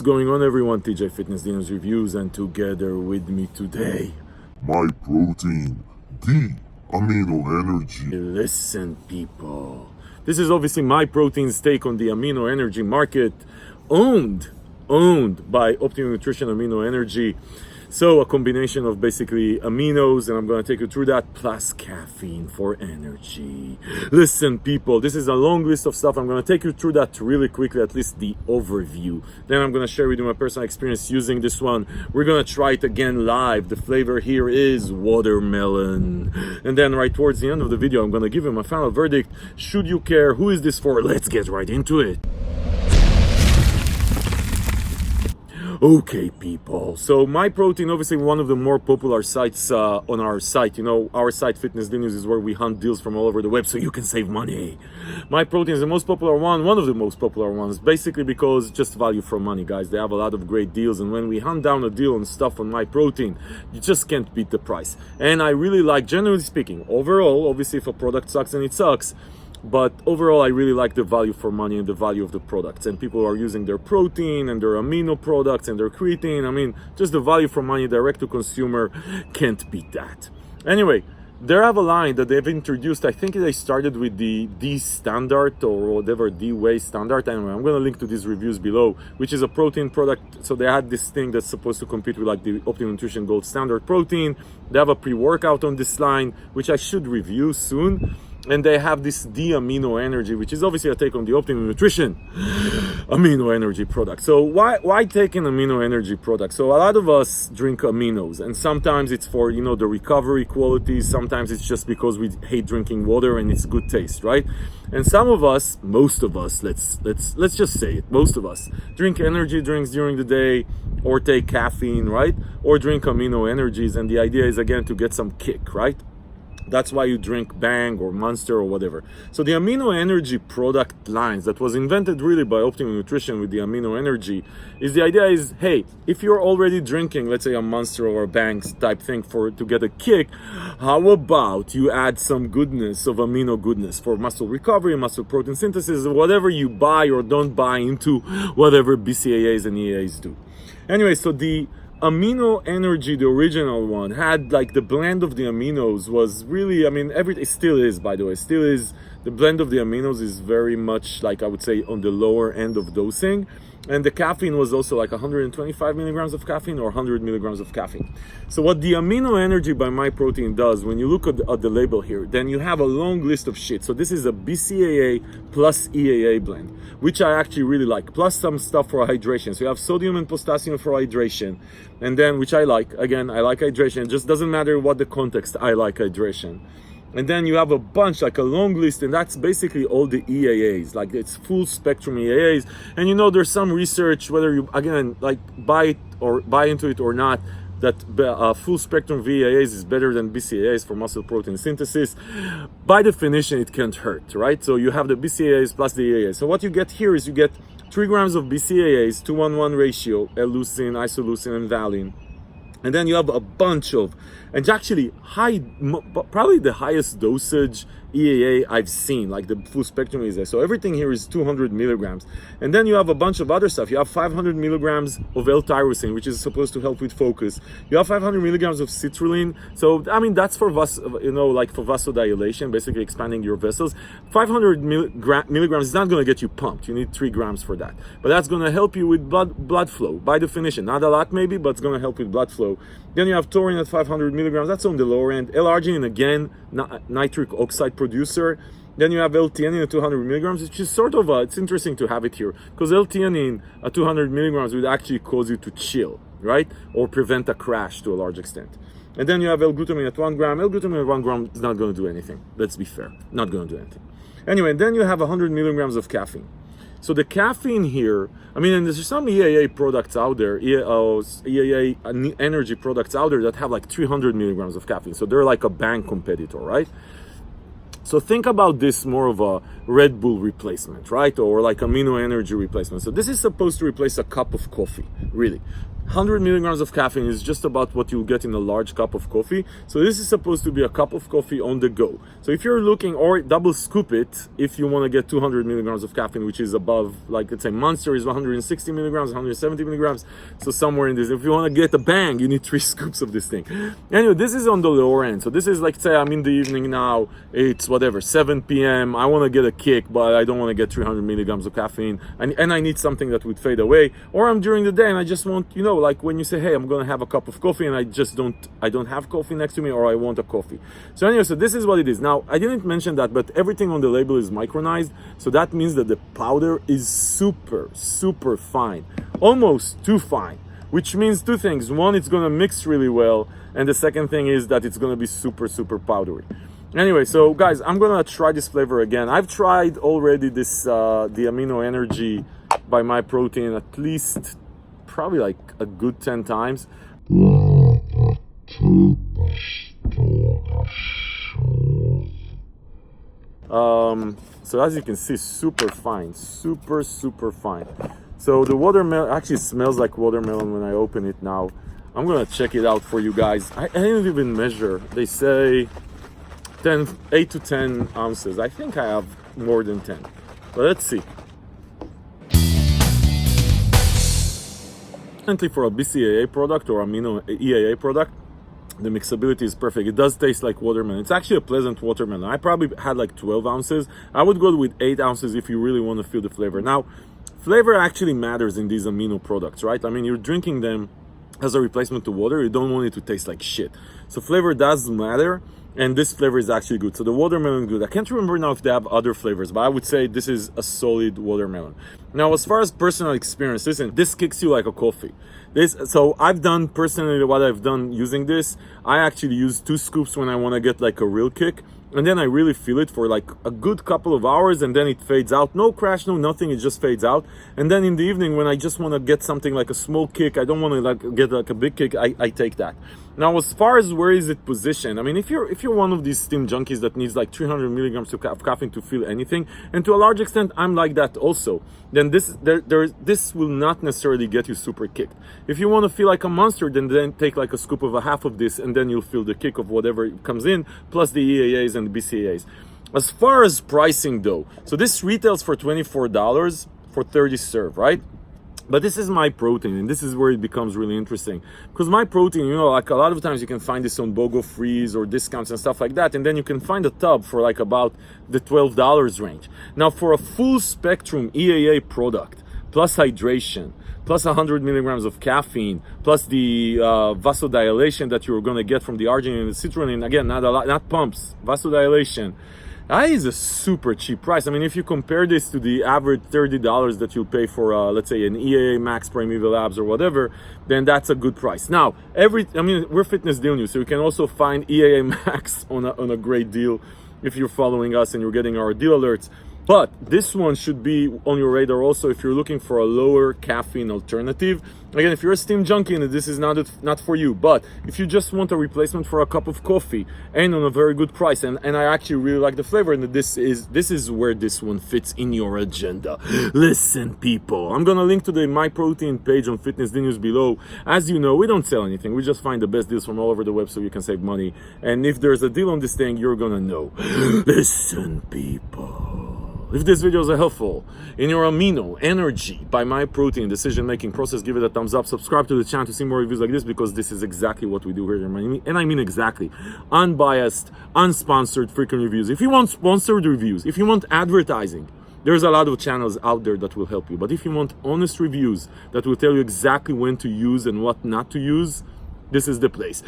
going on, everyone? TJ Fitness Dinos Reviews, and together with me today, MYPROTEIN Amino Energy. Listen, people, this is obviously MYPROTEIN's take on the amino energy market, owned by Optimum Nutrition Amino Energy. So a combination of basically aminos, and I'm going to take you through that, plus caffeine for energy. Listen, people, this is a long list of stuff. I'm going to take you through that really quickly, at least the overview. Then I'm going to share with you my personal experience using this one. We're going to try it again live. The flavor here is watermelon. And then right towards the end of the video, I'm going to give you my final verdict. Should you care? Who is this for? Let's get right into it. Okay, people, so MYPROTEIN, obviously one of the more popular sites on our site. You know, our site Fitness Dinos is where we hunt deals from all over the web so you can save money. MYPROTEIN is the most popular one of the most popular ones, basically because just value for money, guys. They have a lot of great deals, and when we hunt down a deal and stuff on MYPROTEIN, you just can't beat the price. And I really like, generally speaking, overall, obviously if a product sucks, and it sucks, but overall, I really like the value for money and the value of the products. And people are using their protein and their amino products and their creatine. I mean, just the value for money, direct to consumer, can't beat that. Anyway, they have a line that they've introduced. I think they started with the D standard or whatever, D way standard. Anyway, I'm going to link to these reviews below, which is a protein product. So they had this thing that's supposed to compete with like the Optimum Nutrition Gold Standard protein. They have a pre-workout on this line, which I should review soon. And they have this amino energy, which is obviously a take on the Optimum Nutrition amino energy product. So why take an amino energy product? So a lot of us drink aminos, and sometimes it's for, you know, the recovery qualities. Sometimes it's just because we hate drinking water and it's good taste, right? And some of us, most of us, let's just say it, most of us drink energy drinks during the day, or take caffeine, right? Or drink amino energies, and the idea is again to get some kick, right? That's why you drink Bang or Monster or whatever. So the amino energy product lines that was invented really by Optimum Nutrition with the amino energy is the idea is, hey, if you're already drinking, let's say a Monster or a Bang type thing to get a kick, how about you add some goodness of amino goodness for muscle recovery, muscle protein synthesis, whatever you buy or don't buy into, whatever BCAAs and EAAs do. Anyway, so the amino energy, the original one, had like the blend of the aminos was really, I mean, it still is, by the way, the blend of the aminos is very much like, I would say, on the lower end of dosing. And the caffeine was also like 125 milligrams of caffeine or 100 milligrams of caffeine. So what the amino energy by MYPROTEIN does, when you look at the label here, then you have a long list of shit. So this is a BCAA plus EAA blend, which I actually really like, plus some stuff for hydration. So you have sodium and potassium for hydration, and then, which I like, again, I like hydration. It just doesn't matter what the context, I like hydration. And then you have a bunch, like a long list, and that's basically all the EAAs, like it's full spectrum EAAs. And you know, there's some research, whether you, again, like buy into it or not, that full spectrum VAAs is better than BCAAs for muscle protein synthesis. By definition, it can't hurt, right? So you have the BCAAs plus the EAAs. So what you get here is you get 3 grams of BCAAs, 2:1 ratio, L-leucine, isoleucine, and valine. And then you have a bunch of, and actually probably the highest dosage EAA I've seen, like the full spectrum is there. So everything here is 200 milligrams. And then you have a bunch of other stuff. You have 500 milligrams of L-tyrosine, which is supposed to help with focus. You have 500 milligrams of citrulline. So, I mean, that's for, like for vasodilation, basically expanding your vessels. 500 milligrams is not going to get you pumped. You need 3 grams for that. But that's going to help you with blood flow, by definition. Not a lot maybe, but it's going to help with blood flow. Then you have taurine at 500 milligrams. That's on the lower end. L-arginine, again, nitric oxide producer. Then you have L-theanine at 200 milligrams, which is sort of it's interesting to have it here, because L-theanine at 200 milligrams would actually cause you to chill, right? Or prevent a crash to a large extent. And then you have L-glutamine at 1 gram. L-glutamine at 1 gram is not going to do anything. Let's be fair. Not going to do anything. Anyway, then you have 100 milligrams of caffeine. So the caffeine here, I mean, and there's some EAA products out there, EAA energy products out there that have like 300 milligrams of caffeine. So they're like a Bang competitor, right? So think about this more of a Red Bull replacement, right? Or like amino energy replacement. So this is supposed to replace a cup of coffee, really. 100 milligrams of caffeine is just about what you'll get in a large cup of coffee. So this is supposed to be a cup of coffee on the go. So if you're looking, or double scoop it if you want to get 200 milligrams of caffeine, which is above, like let's say Monster is 160 milligrams, 170 milligrams. So somewhere in this, if you want to get a bang, you need 3 scoops of this thing. Anyway, this is on the lower end. So this is like, say I'm in the evening now, it's whatever, 7 p.m. I want to get a kick, but I don't want to get 300 milligrams of caffeine. And I need something that would fade away. Or I'm during the day and I just want, you know, like when you say, hey, I'm gonna have a cup of coffee and I don't have coffee next to me, or I want a coffee. So anyway, so this is what it is. Now, I didn't mention that, but everything on the label is micronized. So that means that the powder is super, super fine, almost too fine, which means 2 things. One, it's gonna mix really well. And the second thing is that it's gonna be super, super powdery. Anyway, so guys, I'm gonna try this flavor again. I've tried already this, the Amino Energy by MYPROTEIN at least probably like a good 10 times. So as you can see, super fine, super, super fine. So the watermelon actually smells like watermelon when I open it now. I'm gonna check it out for you guys. I didn't even measure. They say 8 to 10 ounces. I think I have more than 10, but let's see. For a BCAA product or amino EAA product, the mixability is perfect. It does taste like watermelon. It's actually a pleasant watermelon. I probably had like 12 ounces. I would go with 8 ounces if you really want to feel the flavor. Now, flavor actually matters in these amino products, right? I mean, you're drinking them as a replacement to water. You don't want it to taste like shit. So flavor does matter. And this flavor is actually good. So the watermelon good. I can't remember now if they have other flavors, but I would say this is a solid watermelon. Now, as far as personal experience, listen, this kicks you like a coffee. So I've done personally what I've done using this. I actually use 2 scoops when I want to get like a real kick. And then I really feel it for like a good couple of hours, and then it fades out. No crash, no nothing, it just fades out. And then in the evening, when I just want to get something like a small kick, I don't want to like get like a big kick, I take that. Now, as far as where is it positioned, I mean, if you're one of these steam junkies that needs like 300 milligrams of caffeine to feel anything, and to a large extent, I'm like that also, then this will not necessarily get you super kicked. If you want to feel like a monster, then take like a scoop of a half of this, and then you'll feel the kick of whatever comes in, plus the EAAs and the BCAAs. As far as pricing though, so this retails for $24 for 30 serve, right? But this is MYPROTEIN, and this is where it becomes really interesting. Because MYPROTEIN, you know, like a lot of times you can find this on BOGO freeze or discounts and stuff like that, and then you can find a tub for like about the $12 range. Now, for a full spectrum EAA product, plus hydration, plus 100 milligrams of caffeine, plus the vasodilation that you're going to get from the arginine and the citrulline, again, not a lot, not pumps, vasodilation. That is a super cheap price. I mean, if you compare this to the average $30 that you'll pay for, let's say, an EAA Max Primeval Labs or whatever, then that's a good price. Now, we're Fitness Deal News, so you can also find EAA Max on a great deal if you're following us and you're getting our deal alerts. But this one should be on your radar also if you're looking for a lower caffeine alternative. Again, if you're a steam junkie and this is not for you, but if you just want a replacement for a cup of coffee and on a very good price, and I actually really like the flavor, and this is where this one fits in your agenda. Listen, people, I'm gonna link to the MYPROTEIN page on Fitness D News below. As you know, we don't sell anything. We just find the best deals from all over the web so you can save money. And if there's a deal on this thing, you're gonna know. Listen, people. If these videos are helpful in your amino energy by MYPROTEIN decision-making process, give it a thumbs up. Subscribe to the channel to see more reviews like this, because this is exactly what we do here in Miami. And I mean exactly. Unbiased, unsponsored freaking reviews. If you want sponsored reviews, if you want advertising, there's a lot of channels out there that will help you. But if you want honest reviews that will tell you exactly when to use and what not to use, this is the place.